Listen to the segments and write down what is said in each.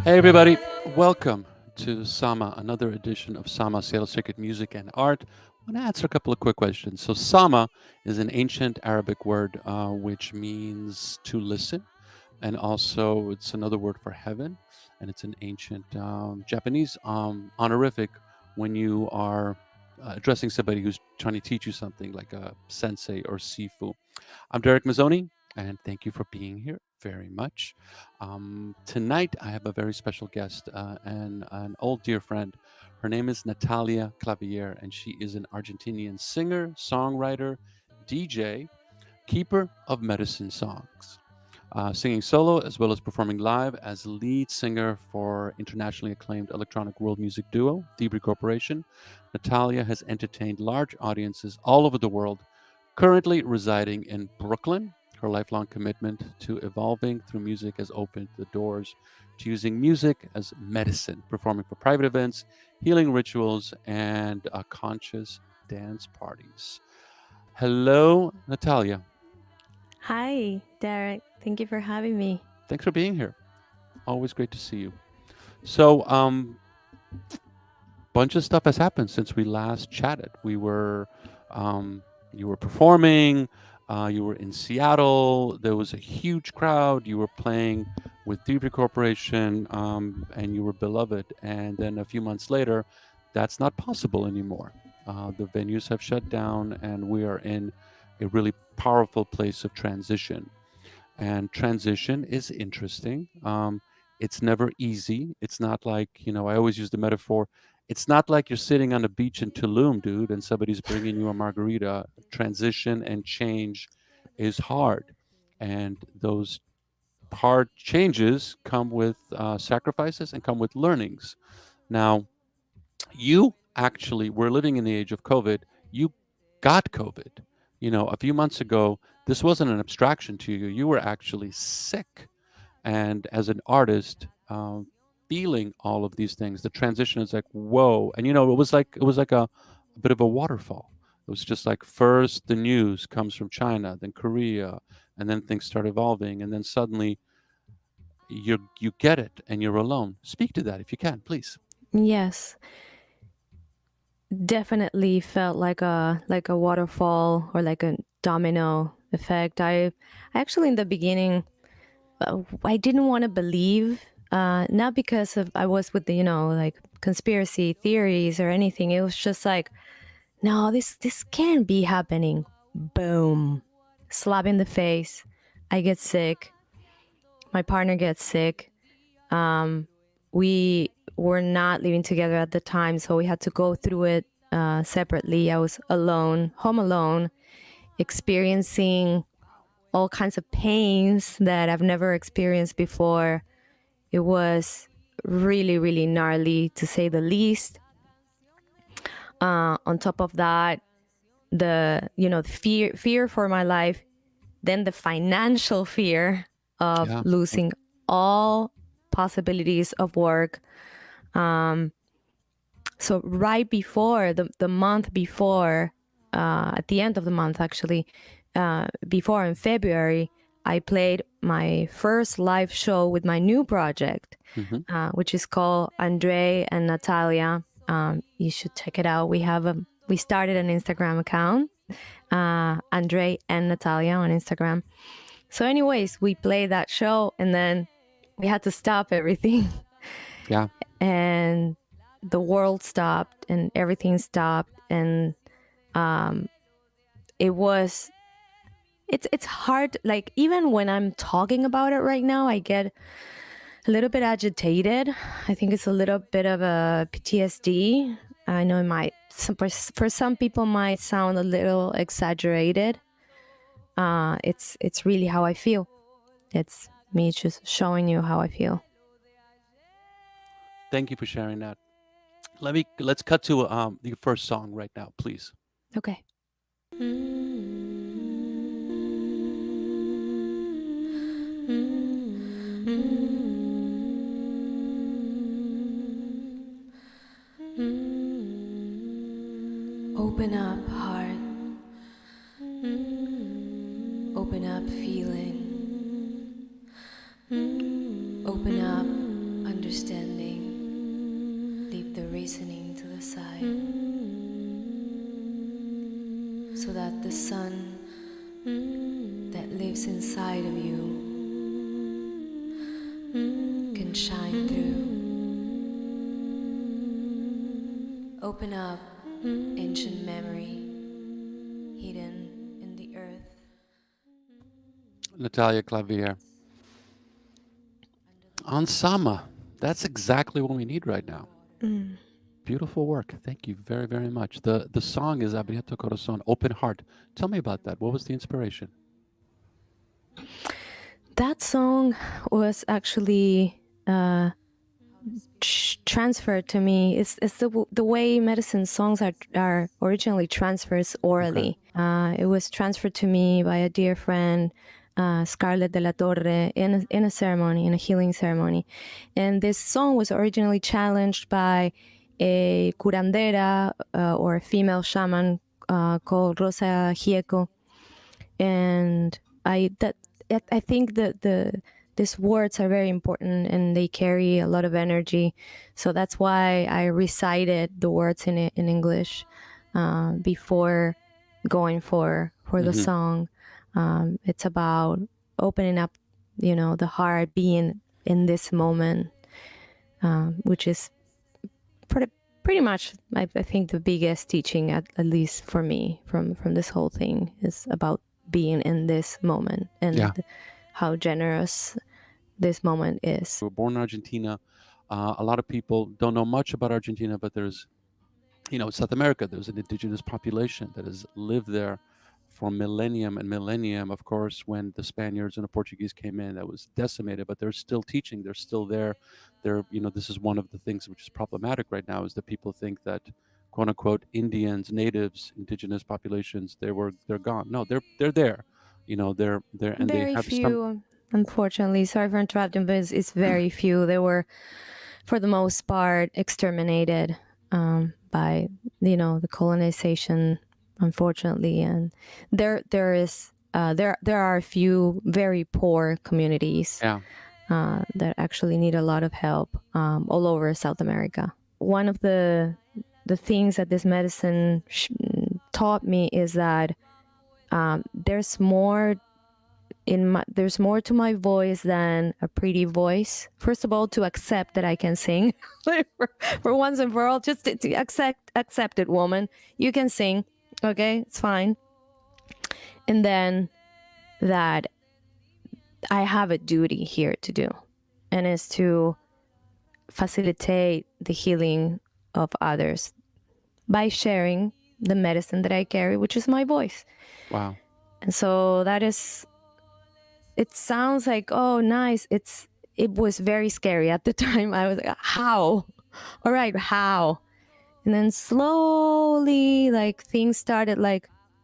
Hey everybody, welcome to Sama, another edition of Sama Sales Circuit Music and Art. I want to answer a couple of quick questions. So Sama is an ancient Arabic word which means to listen, and also it's another word for heaven, and it's an ancient Japanese honorific when you are addressing somebody who's trying to teach you something like a sensei or sifu. I'm Derek Mazzoni, and thank you for being here very much. Tonight, I have a very special guest and an old dear friend. Her name is Natalia Clavier, and she is an Argentinian singer, songwriter, DJ, keeper of medicine songs. Singing solo as well as performing live as lead singer for internationally acclaimed electronic world music duo, Debris Corporation. Natalia has entertained large audiences all over the world, currently residing in Brooklyn. Her lifelong commitment to evolving through music has opened the doors to using music as medicine, performing for private events, healing rituals, and conscious dance parties. Hello, Natalia. Hi, Derek. Thank you for having me. Thanks for being here. Always great to see you. So, bunch of stuff has happened since we last chatted. You were performing. You were in Seattle. There was a huge crowd. You were playing with Debris Corporation, and you were beloved. And then a few months later, that's not possible anymore. The venues have shut down, and we are in a really powerful place of transition. And transition is interesting. It's never easy. It's not like, I always use the metaphor. It's not like you're sitting on a beach in Tulum, dude, and somebody's bringing you a margarita. Transition and change is hard. And those hard changes come with sacrifices and come with learnings. Now, you actually we're living in the age of COVID. You got COVID. A few months ago, this wasn't an abstraction to you. You were actually sick. And as an artist, feeling all of these things, the transition is like, whoa. And it was like a bit of a waterfall. It was just like first the news comes from China, then Korea, and then things start evolving, and then suddenly you get it and you're alone. Speak to that if you can, please. Yes, definitely felt like a waterfall or like a domino effect. I actually in the beginning I didn't want to believe, not because of I was with the like conspiracy theories or anything. It was just like, no, this can't be happening. Boom, slap in the face. I get sick. My partner gets sick. We were not living together at the time, so we had to go through it separately. I was alone, home alone, experiencing all kinds of pains that I've never experienced before. It was really, really gnarly, to say the least. On top of that, the fear for my life, then the financial fear of Yeah. losing all possibilities of work. So right before the month before, at the end of the month actually, before in February, I played my first live show with my new project, which is called Andre and Natalia. You should check it out. We started an Instagram account, Andre and Natalia on Instagram. So anyways, we played that show and then we had to stop everything. Yeah. And the world stopped and everything stopped. And it's hard. Like, even when I'm talking about it right now, I get a little bit agitated. I think it's a little bit of a PTSD. I know it might, for some people, might sound a little exaggerated. It's really how I feel. It's me just showing you how I feel. Thank you for sharing that. Let's cut to the first song right now, please. Okay. Open up, heart. Open up, feeling. Open up, understanding. Leave the reasoning to the side. So that the sun that lives inside of you can shine through. Open up, ancient memory hidden in the earth. Natalia Clavier on Sama. That's exactly what we need right now. Mm. Beautiful work. Thank you very, very much. The song is Abierto Corazón, Open Heart. Tell me about that. What was the inspiration? That song was actually transferred to me. It's the way medicine songs are originally transferred orally. It was transferred to me by a dear friend, Scarlett de la Torre, in a ceremony, in a healing ceremony. And this song was originally challenged by a curandera or a female shaman called Rosa Gieco. And I think that these words are very important and they carry a lot of energy. So that's why I recited the words in English before going for the song. It's about opening up, the heart, being in this moment, which is pretty much, I think, the biggest teaching, at least for me, from this whole thing, is about being in this moment and how generous this moment is. We were born in Argentina. A lot of people don't know much about Argentina, but there's, South America, there's an indigenous population that has lived there for millennium and millennium. Of course, when the Spaniards and the Portuguese came in, that was decimated, but they're still teaching. They're still there. This is one of the things which is problematic right now, is that people think that, quote unquote, Indians, natives, indigenous populations, they're gone. No, they're there. They're and they Very have few, unfortunately. Sorry for interrupting, but it's very few. They were, for the most part, exterminated by the colonization, unfortunately. And there are a few very poor communities that actually need a lot of help all over South America. One of the things that this medicine taught me is that there's more to my voice than a pretty voice. First of all, to accept that I can sing for once and for all, just to accept it, woman. You can sing, okay? It's fine. And then that I have a duty here to do, and it's to facilitate the healing of others by sharing the medicine that I carry, which is my voice. Wow. And so that is, it sounds like, oh, nice. It was very scary at the time. I was like, how? All right, how? And then slowly, things started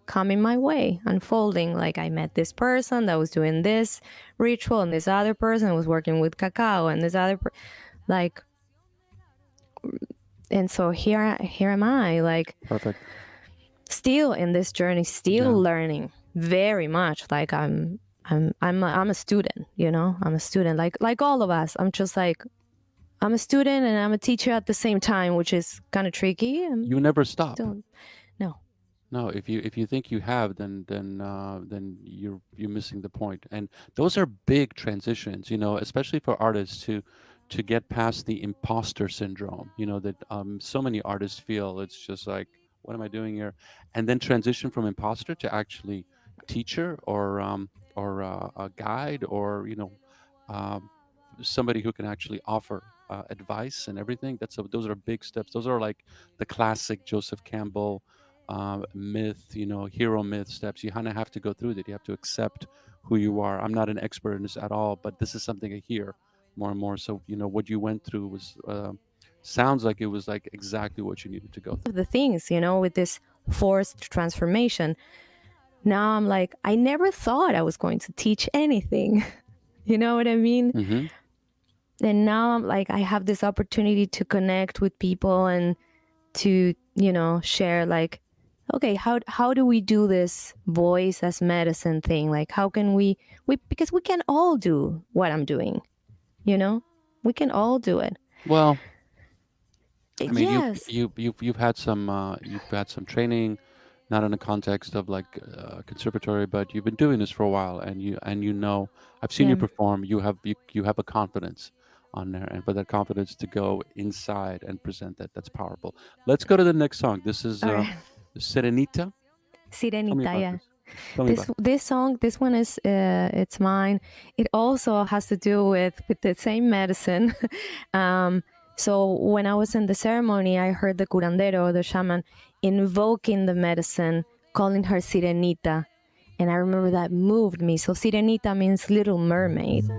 coming my way, unfolding. I met this person that was doing this ritual, and this other person was working with cacao, and this other and so here am I, perfect, still in this journey, still learning very much. I'm a student, I'm a student, like all of us. I'm just I'm a student and I'm a teacher at the same time, which is kind of tricky. You never stop. No. If you think you have, then you're missing the point. And those are big transitions, especially for artists to get past the imposter syndrome. That so many artists feel. It's just like, what am I doing here? And then transition from imposter to actually teacher or a guide, or um, somebody who can actually offer advice and everything. Those are big steps. Those are like the classic Joseph Campbell myth, hero myth steps. You kind of have to go through that. You have to accept who you are. I'm not an expert in this at all, but this is something I hear more and more. So what you went through was sounds like it was like exactly what you needed to go through. The things, with this forced transformation. Now I'm like, I never thought I was going to teach anything. You know what I mean? Mm-hmm. And now I'm like, I have this opportunity to connect with people and to, share like, okay, how do we do this voice as medicine thing? Like, how can we because we can all do what I'm doing, we can all do it. Well, I mean, Yes. you've had some training, not in the context of like conservatory, but you've been doing this for a while, and I've seen you Yeah. perform. You have a confidence on there, and for that confidence to go inside and present that's powerful. Let's go to the next song. This is All right. Serenita. Tell me Sirenita, about yeah. this. Tell me about This song, this one is it's mine. It also has to do with the same medicine. So when I was in the ceremony, I heard the curandero, the shaman, invoking the medicine, calling her Sirenita, and I remember that moved me. So Sirenita means little mermaid.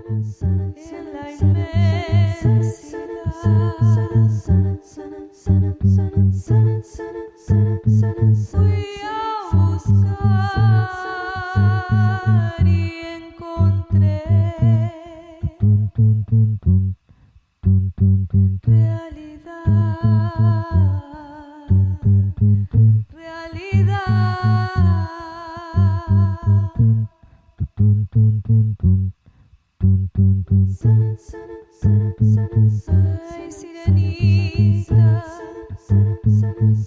Ay, sirenita,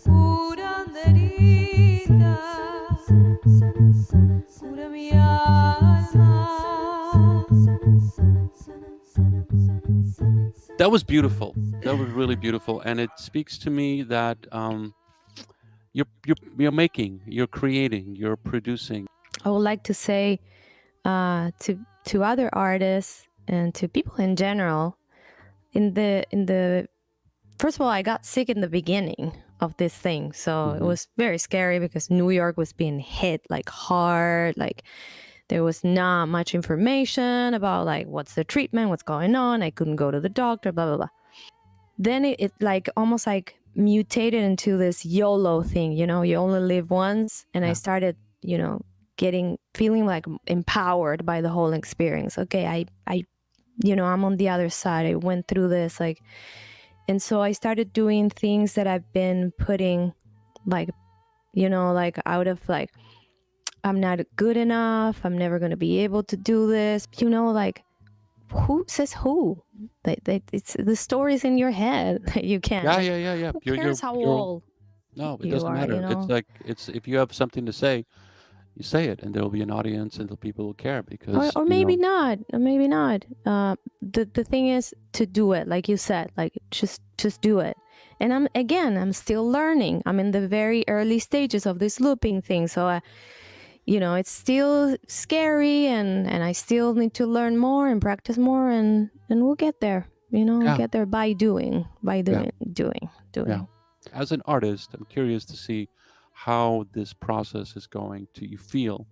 curanderita, cura mi alma. That was beautiful. That was really beautiful, and it speaks to me that you're creating, you're producing. I would like to say to other artists and to people in general, in the first of all, I got sick in the beginning of this thing, so it was very scary because New York was being hit like hard, like there was not much information about like what's the treatment, what's going on. I couldn't go to the doctor, blah blah blah. Then it like almost like mutated into this YOLO thing, you only live once, and I started, feeling like empowered by the whole experience. Okay, I I'm on the other side. I went through this, like, and so I started doing things that I've been putting like, like out of like, I'm not good enough, I'm never going to be able to do this, like, who says who? It's the stories in your head that you can't. Yeah. Who cares how old No, it you doesn't are, matter. It's if you have something to say, you say it, and there will be an audience, and the people will care because or maybe not, or maybe not. The thing is to do it, like you said, like just do it. And I'm still learning. I'm in the very early stages of this looping thing, so it's still scary, and I still need to learn more and practice more, and we'll get there. Yeah. Get there by doing. Yeah. As an artist, I'm curious to see how this process you feel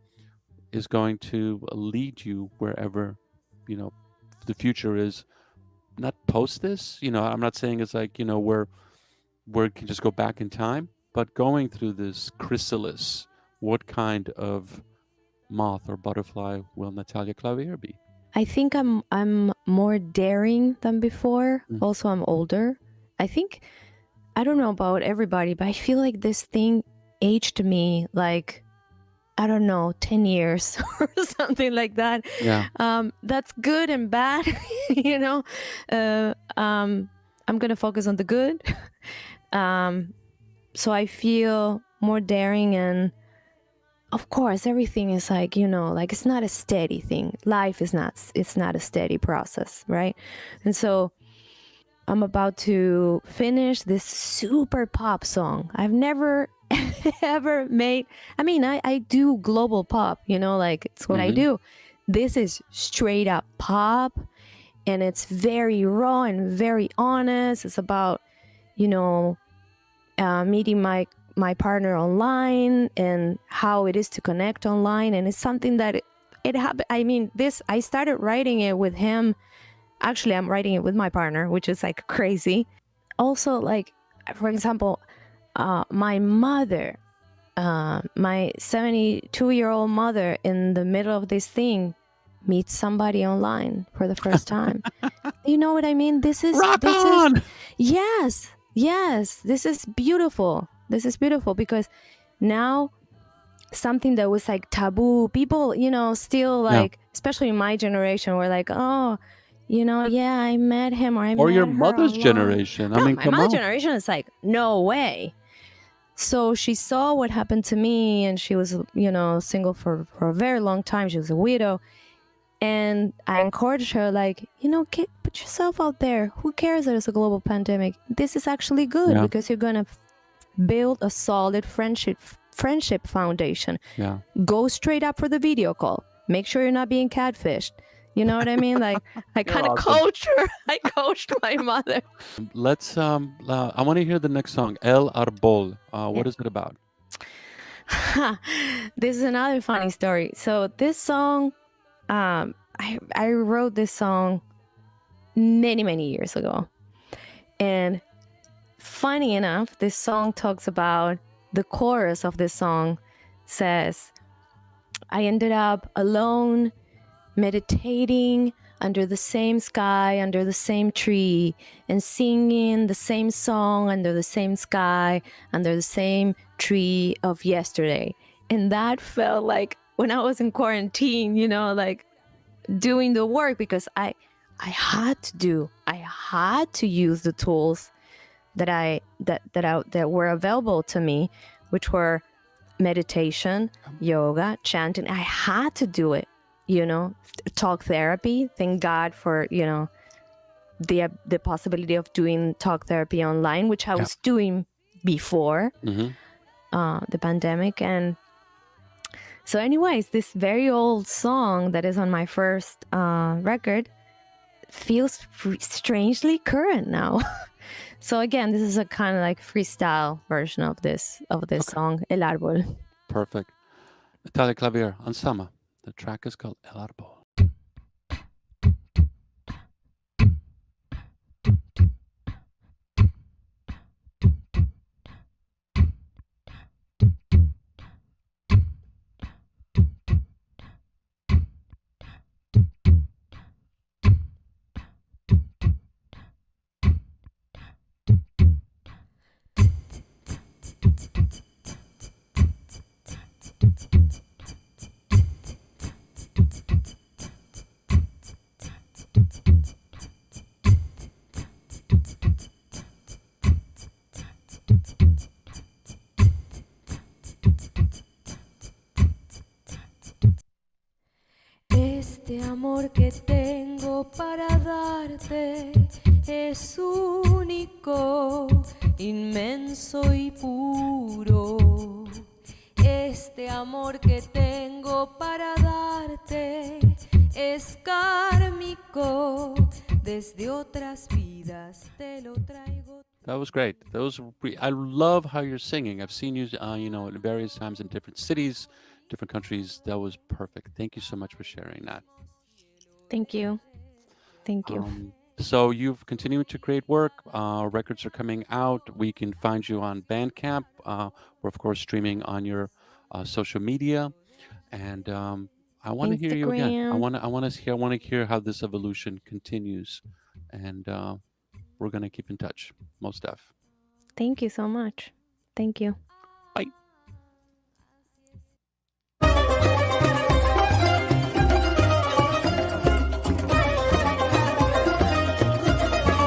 is going to lead you wherever, the future is. Not post this, I'm not saying it's like, where it can just go back in time, but going through this chrysalis, what kind of moth or butterfly will Natalia Clavier be? I think I'm more daring than before. Mm. Also, I'm older. I don't know about everybody, but I feel like this thing aged me like, I don't know, 10 years or something like that. Yeah. That's good and bad, I'm going to focus on the good. So I feel more daring, and of course everything is like, like it's not a steady thing. Life is not, it's not a steady process, right? And so I'm about to finish this super pop song. I've never ever made. I mean, I do global pop, like it's what I do. This is straight up pop, and it's very raw and very honest. It's about, meeting my partner online and how it is to connect online. And it's something that it happened. I mean, I started writing it with him. Actually, I'm writing it with my partner, which is like crazy. also like, for example, my mother, my 72-year-old mother, in the middle of this thing, meets somebody online for the first time. You know what I mean? Rock This is on! yes, yes. This is beautiful. This is beautiful because now something that was like taboo, people, still Yeah. like, especially in my generation, were like, oh, yeah, I met him or I Or your met her mother's online. generation. I No, mean, my come mother on. generation is like, no way. So she saw what happened to me, and she was, single for a very long time. She was a widow. And I encouraged her, like, put yourself out there. Who cares that it's a global pandemic? This is actually good Yeah. because you're going to build a solid friendship foundation. Yeah. Go straight up for the video call. Make sure you're not being catfished. You know what I mean? Like, I You're kind of awesome. coached her. I coached my mother. Let's I want to hear the next song, El Arbol. What is it about? This is another funny story. So this song, I wrote this song many years ago, and funny enough, this song talks about, the chorus of this song says, I ended up alone, meditating under the same sky, under the same tree, and singing the same song under the same sky, under the same tree of yesterday. And that felt like when I was in quarantine, like doing the work, because I had to use the tools that were available to me, which were meditation, yoga, chanting. I had to do it, talk therapy. Thank God for, the possibility of doing talk therapy online, which I was doing before the pandemic. And so anyways, this very old song that is on my first record feels strangely current now. So again, this is a kind of like freestyle version of this song, El Árbol. Perfect. Natalia Clavier on Sama. The track is called El Arbol. Este amor que tengo para darte es único, inmenso y puro. Este amor que tengo para darte es kármico, desde otras vidas te lo traigo. That was great. I love how you're singing. I've seen you, at various times in different cities, different countries. That was perfect. Thank you so much for sharing that. Thank you. Thank you. So you've continued to create work. Records are coming out. We can find you on Bandcamp. We're of course streaming on your social media, and I want to hear you again. Instagram. I want to hear how this evolution continues, and we're gonna keep in touch. Most def. Thank you so much. Thank you.